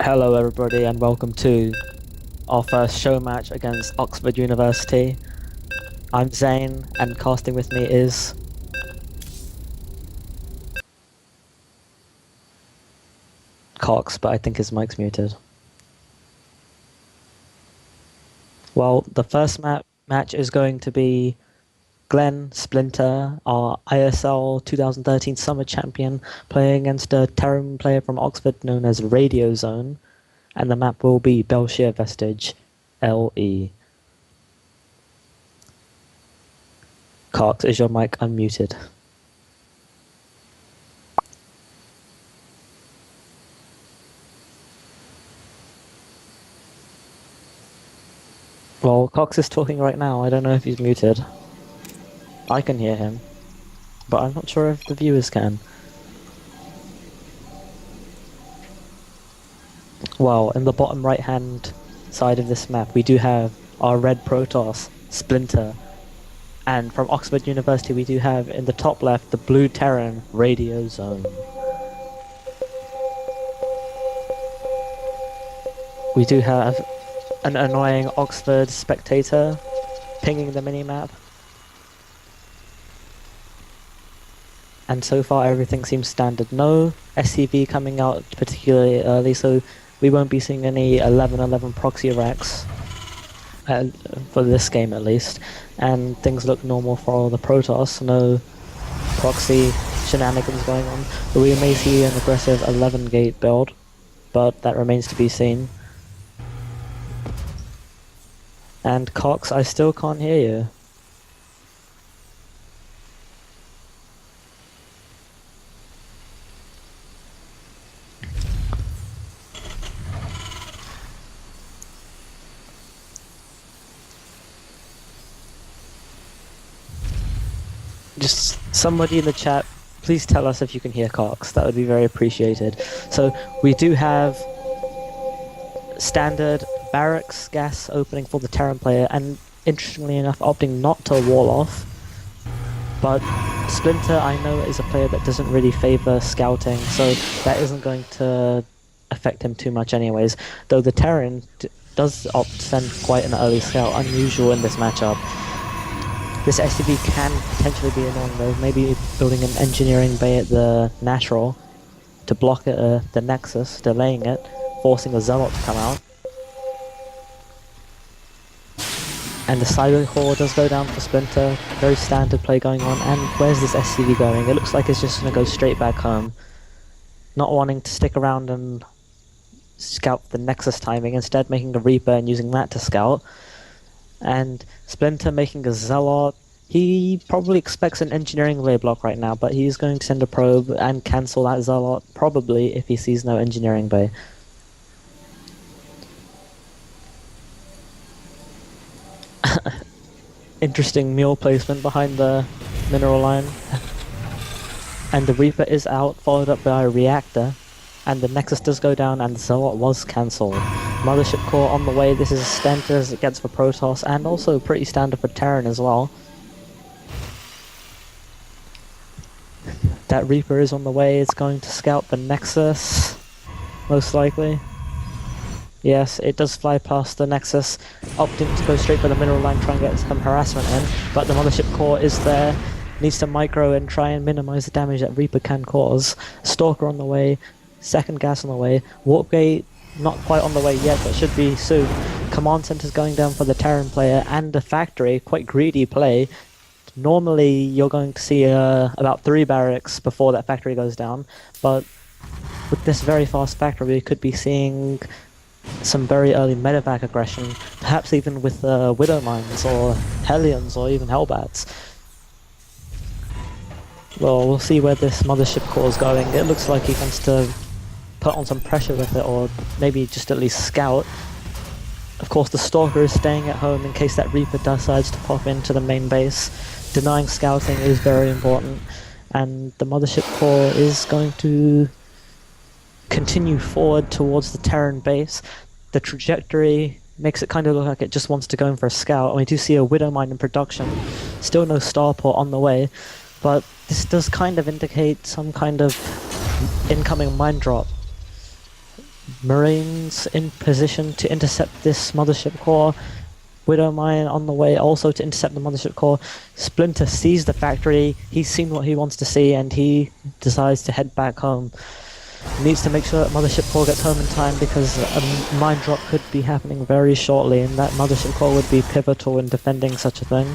Hello everybody and welcome to our first show match against Oxford University. I'm Zane and casting with me is... Cox, but I think his mic's muted. Well, the first match is going to be Glenn Splinter, our ISL 2013 Summer Champion, playing against a Terran player from Oxford known as Radio Zone, and the map will be Belshire Vestige, LE. Cox, is your mic unmuted? Well, Cox is talking right now. I don't know if he's muted. I can hear him, but I'm not sure if the viewers can. Well, in the bottom right-hand side of this map, we do have our red Protoss, Splinter, and from Oxford University we do have in the top left the blue Terran, Radio Zone. We do have an annoying Oxford spectator pinging the minimap. And so far everything seems standard. No SCV coming out particularly early, so we won't be seeing any 11-11 proxy racks for this game at least. And things look normal for all the Protoss, no proxy shenanigans going on. But we may see an aggressive 11 gate build, but that remains to be seen. And Cox, I still can't hear you. Just somebody in the chat, please tell us if you can hear Cox. That would be very appreciated. So we do have standard barracks gas opening for the Terran player, and interestingly enough opting not to wall off. But Splinter, I know, is a player that doesn't really favour scouting, so that isn't going to affect him too much anyways. Though the Terran does opt to send quite an early scout, unusual in this matchup. This SCV can potentially be annoying though, maybe building an engineering bay at the natural to block the Nexus, delaying it, forcing a Zealot to come out. And the Cyber Core does go down for Splinter, very standard play going on, and where's this SCV going? It looks like it's just going to go straight back home. Not wanting to stick around and scout the Nexus timing, instead making a Reaper and using that to scout. And Splinter making a Zealot. He probably expects an engineering lay block right now, but he's going to send a probe and cancel that Zealot, probably if he sees no engineering bay. Interesting mule placement behind the mineral line. And the Reaper is out, followed up by a reactor. And the Nexus does go down and Zealot was cancelled. Mothership Core on the way. This is as standard as it gets for Protoss, and also pretty standard for Terran as well. That Reaper is on the way. It's going to scout the Nexus, most likely. Yes, it does fly past the Nexus, opting to go straight for the mineral line, try and get some harassment in, but the Mothership Core is there, needs to micro and try and minimize the damage that Reaper can cause. Stalker on the way, second gas on the way, Warp Gate not quite on the way yet, but should be soon. Command Center's going down for the Terran player, and the Factory, quite greedy play. Normally you're going to see about 3 barracks before that Factory goes down, but with this very fast Factory we could be seeing some very early medevac aggression, perhaps even with Widow Mines or Hellions or even Hellbats. Well, we'll see where this Mothership Core is going. It looks like he wants to put on some pressure with it, or maybe just at least scout. Of course the Stalker is staying at home in case that Reaper decides to pop into the main base. Denying scouting is very important, and the Mothership Core is going to continue forward towards the Terran base. The trajectory makes it kind of look like it just wants to go in for a scout, and we do see a Widow Mine in production. Still no Starport on the way, but this does kind of indicate some kind of incoming mine drop. Marines in position to intercept this mothership core. Widow Mine on the way also to intercept the mothership core. Splinter sees the factory, he's seen what he wants to see, and he decides to head back home. Needs to make sure that mothership core gets home in time because a mine drop could be happening very shortly, and that mothership core would be pivotal in defending such a thing.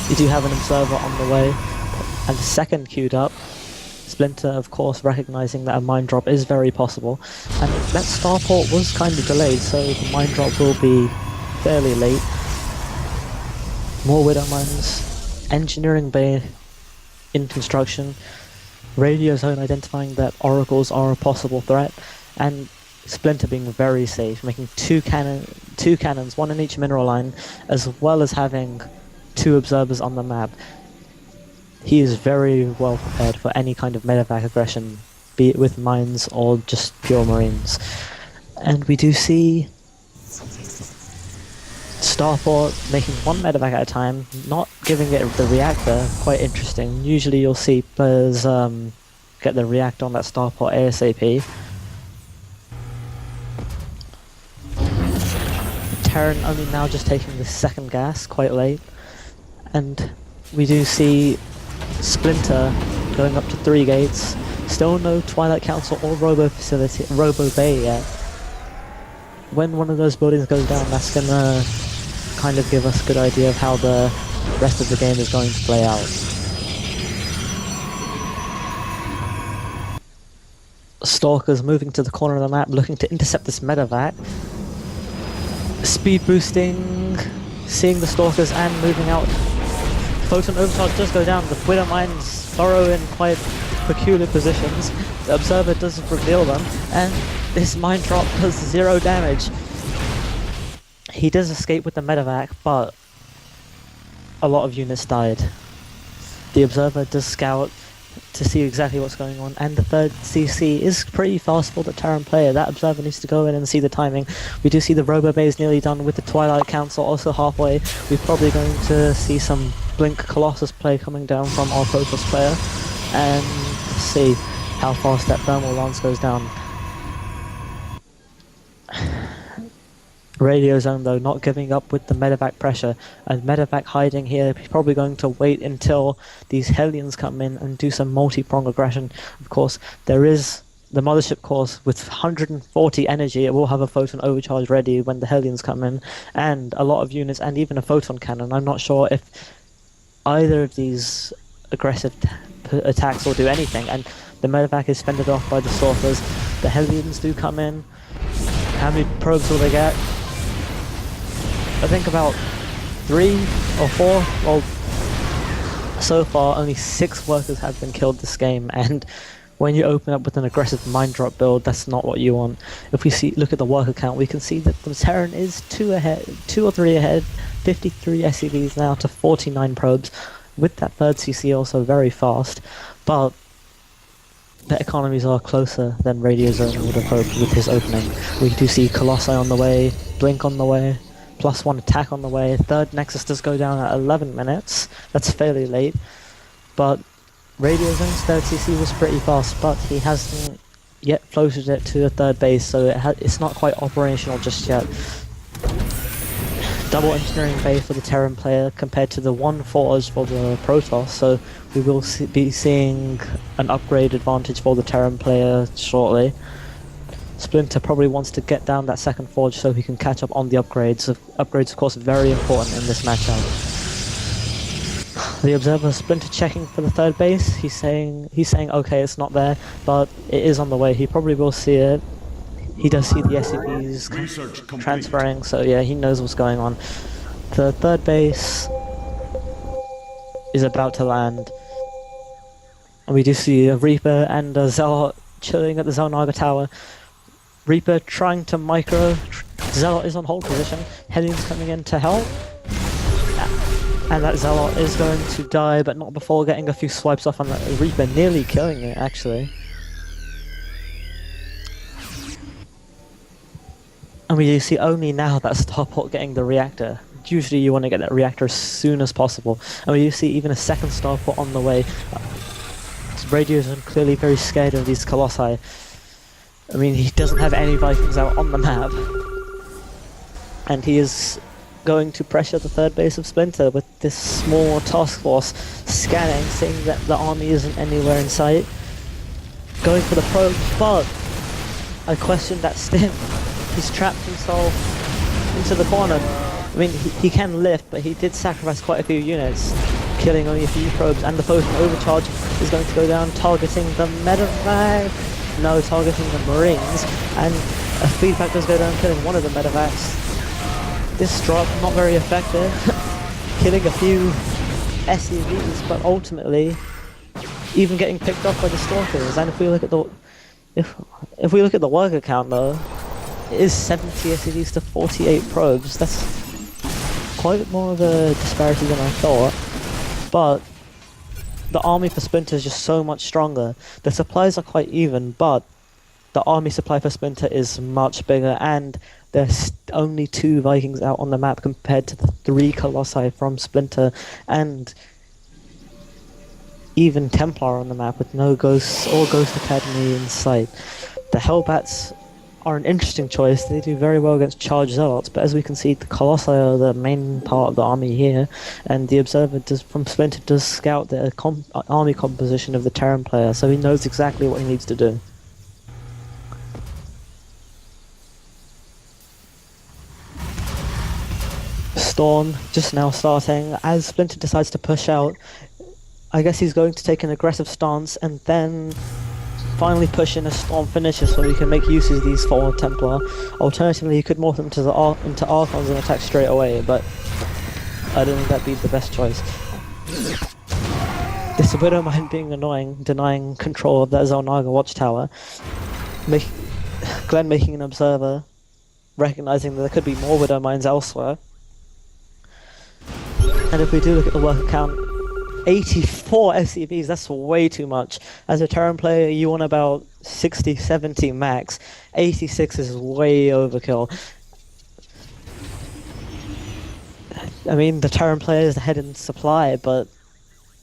You do have an observer on the way, and the second queued up. Splinter, of course, recognizing that a mine drop is very possible, and that starport was kind of delayed, so the mine drop will be fairly late. More widow mines, engineering bay in construction, radio zone identifying that oracles are a possible threat, and Splinter being very safe, making two cannons, one in each mineral line, as well as having 2 observers on the map. He is very well prepared for any kind of medevac aggression, be it with mines or just pure marines. And we do see Starport making 1 medevac at a time, not giving it the reactor. Quite interesting. Usually you'll see players get the reactor on that Starport ASAP. Terran only now just taking the second gas, quite late. And we do see Splinter going up to 3 gates. Still no Twilight Council or Robo Bay yet. When one of those buildings goes down, that's gonna kind of give us a good idea of how the rest of the game is going to play out. Stalkers moving to the corner of the map, looking to intercept this medevac. Speed boosting, seeing the Stalkers and moving out. Photon overcharge does go down, the Widow Mines burrow in quite peculiar positions. The Observer does reveal them, and this mine drop does 0 damage. He does escape with the medevac, but a lot of units died. The Observer does scout to see exactly what's going on, and the third CC is pretty fast for the Terran player. That Observer needs to go in and see the timing. We do see the Robo Bay is nearly done with the Twilight Council also halfway. We're probably going to see some Blink Colossus play coming down from our Protoss player, and see how fast that Thermal Lance goes down. Radio Zone though not giving up with the medevac pressure, and medevac hiding here. He's probably going to wait until these Hellions come in and do some multi-prong aggression. Of course, there is the mothership course with 140 energy. It will have a photon overcharge ready when the Hellions come in, and a lot of units, and even a photon cannon. I'm not sure if either of these aggressive attacks will do anything, and the medevac is fended off by the Stalkers. The Hellions do come in. How many probes will they get? I think about 3 or 4. Well, so far only 6 workers have been killed this game, and when you open up with an aggressive mine drop build, that's not what you want. If we look at the worker count, we can see that the Terran is 2 or 3 ahead, 53 SCVs now to 49 probes, with that third CC also very fast, but the economies are closer than Radio Zone would have hoped with his opening. We do see Colossi on the way, Blink on the way, +1 attack on the way. Third Nexus does go down at 11 minutes. That's fairly late, but Radio Zone's third CC was pretty fast, but he hasn't yet floated it to a third base, so it's not quite operational just yet. Double engineering bay for the Terran player compared to the 1 forge for the Protoss, so we will be seeing an upgrade advantage for the Terran player shortly. Splinter probably wants to get down that second forge so he can catch up on the upgrades. Upgrades, of course, very important in this matchup. The Observer, Splinter checking for the third base. He's saying okay, it's not there, but it is on the way. He probably will see it. He does see the SCVs transferring, so yeah, he knows what's going on. The third base is about to land, and we do see a Reaper and a Zealot chilling at the Zelnaga tower. Reaper trying to micro, Zealot is on hold position, Hellions coming in to help, and that Zealot is going to die, but not before getting a few swipes off on that Reaper, nearly killing it actually. And we do see only now that Starport getting the reactor. Usually you want to get that reactor as soon as possible. And we do see even a second Starport on the way. Radios are clearly very scared of these Colossi. I mean, he doesn't have any Vikings out on the map. And he is going to pressure the third base of Splinter with this small task force scanning, seeing that the army isn't anywhere in sight. Going for the probe, but I question that stim. He's trapped himself into the corner. I mean, he can lift, but he did sacrifice quite a few units, killing only a few probes, and the Photon Overcharge is going to go down, targeting the medevac. No, targeting the Marines, and a feedback does go down, killing one of the medevacs. This drop, not very effective, killing a few SCVs, but ultimately, even getting picked off by the Stalkers. And if we look at the if we look at the worker count though, it is 70 SCVs to 48 probes. That's quite more of a disparity than I thought. But the army for Splinter is just so much stronger. The supplies are quite even, but the army supply for Splinter is much bigger, and there's only 2 Vikings out on the map compared to the 3 Colossi from Splinter, and even Templar on the map with no Ghosts or Ghost Academy in sight. The Hellbats are an interesting choice. They do very well against Charged Zealots, but as we can see, the Colossi are the main part of the army here, and the Observer from Splinter does scout the army composition of the Terran player, so he knows exactly what he needs to do. Storm just now starting. As Splinter decides to push out, I guess he's going to take an aggressive stance and then finally push in a Storm finisher so he can make use of these 4 Templar. Alternatively, he could morph them into Archons and attack straight away, but I don't think that'd be the best choice. This Widowmine being annoying, denying control of that Zelnaga watchtower. Glenn making an Observer, recognizing that there could be more Widowmines elsewhere. And if we do look at the worker count, 84 SCVs, that's way too much. As a Terran player, you want about 60, 70 max. 86 is way overkill. I mean, the Terran player is ahead in supply, but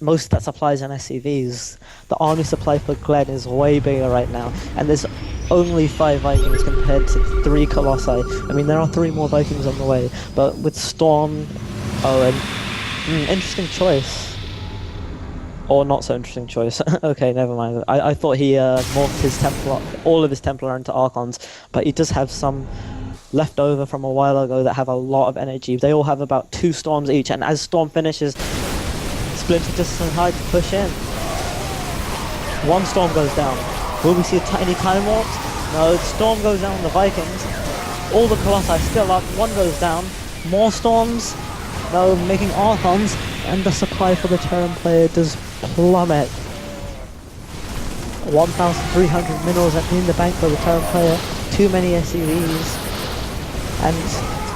most of that supply is in SCVs. The army supply for Glenn is way bigger right now, and there's only 5 Vikings compared to 3 Colossi. I mean, there are 3 more Vikings on the way, but with Storm... Oh, and... interesting choice. Or not so interesting choice. Okay, never mind. I thought he morphed his Templar, all of his Templar into Archons, but he does have some left over from a while ago that have a lot of energy. They all have about 2 Storms each, and as Storm finishes, Splinter just decides to push in. 1 Storm goes down. Will we see a tiny time warp? No, the Storm goes down on the Vikings. All the Colossi still up. 1 goes down. More Storms. No, making Archons, and the supply for the Terran player does plummet. 1,300 minerals in the bank for the Terran player. Too many SCVs, and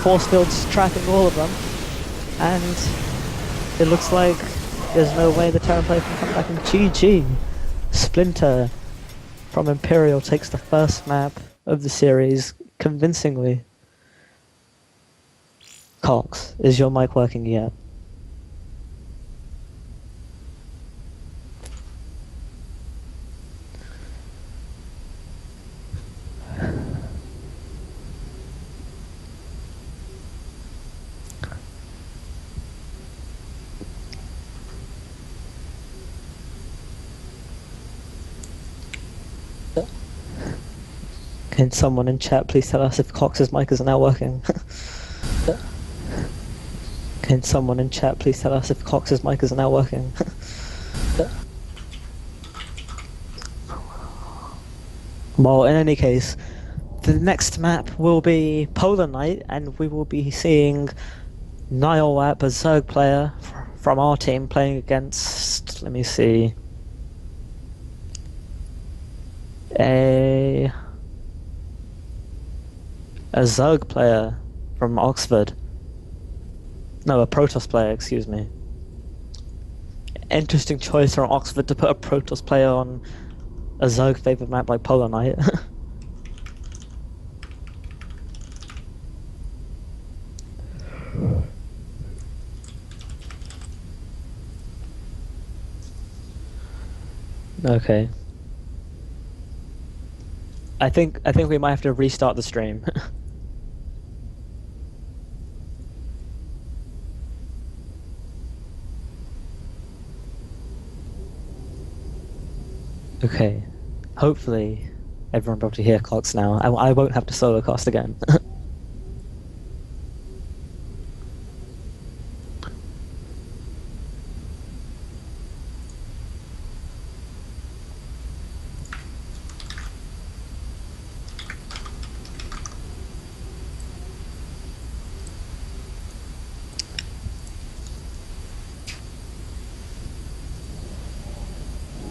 force fields tracking all of them. And it looks like there's no way the Terran player can come back. And GG. Splinter from Imperial takes the first map of the series convincingly. Cox, is your mic working yet? Can someone in chat please tell us if Cox's mic is now working? Can someone in chat please tell us if Cox's mic is now working? Well, in any case, the next map will be Polar Knight, and we will be seeing Nihilwap, a Zerg player from our team, playing against, let me see, a Zerg player from Oxford. No, a Protoss player, excuse me. Interesting choice from Oxford to put a Protoss player on a Zerg favored map like Polar Knight. Okay. I think we might have to restart the stream. Okay. Hopefully everyone will be able to hear clocks now. I won't have to solo cast again.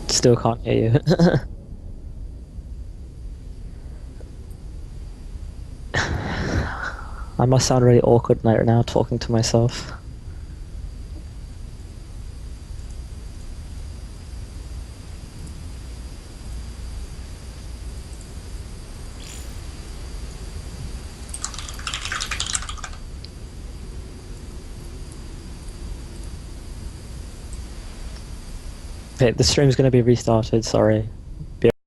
Still can't hear you. I must sound really awkward right now talking to myself. Okay, the stream's going to be restarted, sorry.